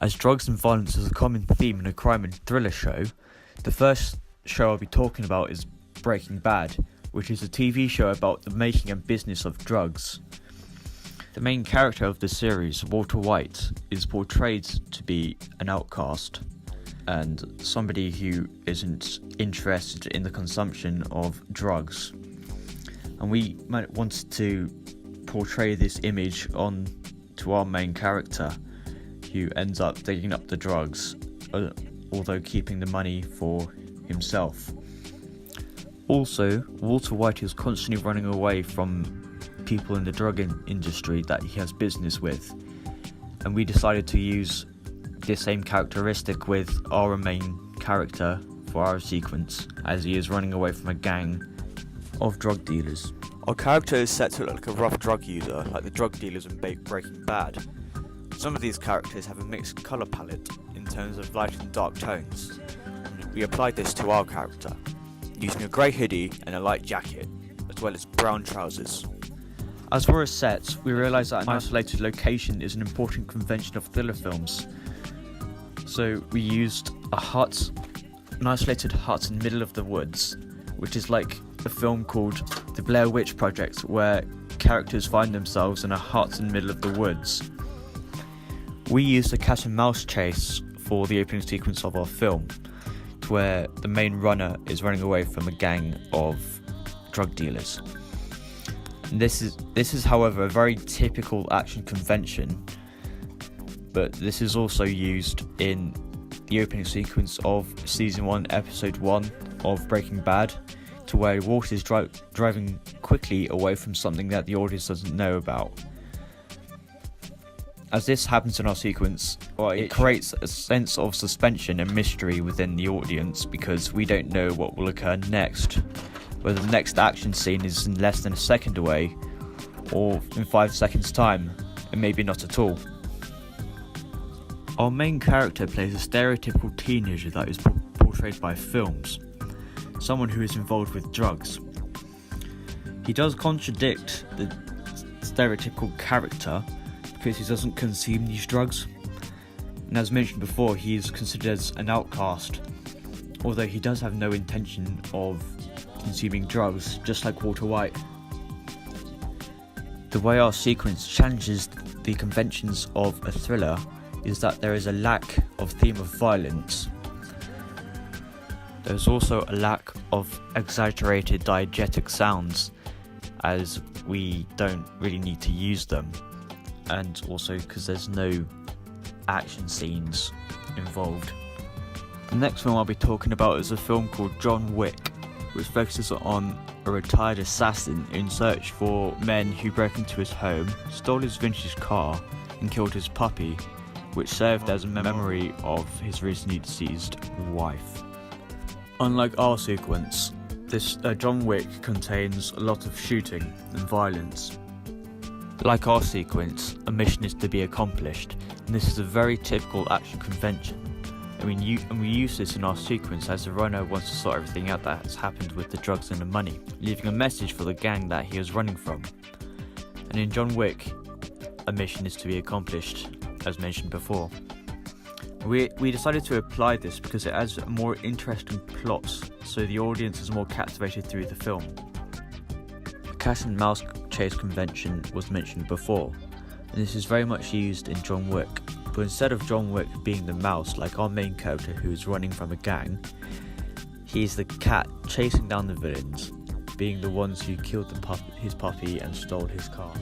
As drugs and violence is a common theme in a crime and thriller show, the first show I'll be talking about is Breaking Bad, which is a TV show about the making and business of drugs. The main character of the series, Walter White, is portrayed to be an outcast and somebody who isn't interested in the consumption of drugs. And we wanted to portray this image on to our main character, who ends up digging up the drugs, although keeping the money for himself. Also, Walter White is constantly running away from people in the drug industry that he has business with, and we decided to use this same characteristic with our main character for our sequence, as he is running away from a gang of drug dealers. Our character is set to look like a rough drug user, like the drug dealers in Breaking Bad. Some of these characters have a mixed colour palette in terms of light and dark tones. We applied this to our character, using a grey hoodie and a light jacket, as well as brown trousers. As for a set, we realised that an isolated location is an important convention of thriller films. So we used an isolated hut in the middle of the woods, which is like a film called The Blair Witch Project, where characters find themselves in a hut in the middle of the woods. We used a cat and mouse chase for the opening sequence of our film, to where the main runner is running away from a gang of drug dealers. This is, however, a very typical action convention, but this is also used in the opening sequence of Season 1, Episode 1 of Breaking Bad, to where Walter is driving quickly away from something that the audience doesn't know about. As this happens in our sequence, it creates a sense of suspension and mystery within the audience, because we don't know what will occur next, whether the next action scene is in less than a second away, or in 5 seconds time, and maybe not at all. Our main character plays a stereotypical teenager that is portrayed by films, someone who is involved with drugs. He does contradict the stereotypical character, because he doesn't consume these drugs, and as mentioned before, he is considered as an outcast, although he does have no intention of consuming drugs, just like Walter White. The way our sequence challenges the conventions of a thriller is that there is a lack of theme of violence. There's also a lack of exaggerated diegetic sounds, as we don't really need to use them, and also because there's no action scenes involved. The next film I'll be talking about is a film called John Wick, which focuses on a retired assassin in search for men who broke into his home, stole his vintage car, and killed his puppy, which served as a memory of his recently deceased wife. Unlike our sequence, this John Wick contains a lot of shooting and violence. Like our sequence, a mission is to be accomplished, and this is a very typical action convention. And we use this in our sequence as the runner wants to sort everything out that has happened with the drugs and the money, leaving a message for the gang that he is running from. And in John Wick, a mission is to be accomplished, as mentioned before. We decided to apply this because it adds a more interesting plot, so the audience is more captivated through the film. The cat and mouse chase convention was mentioned before, and this is very much used in John Wick, but instead of John Wick being the mouse like our main character who is running from a gang, he is the cat chasing down the villains, being the ones who killed his puppy and stole his car.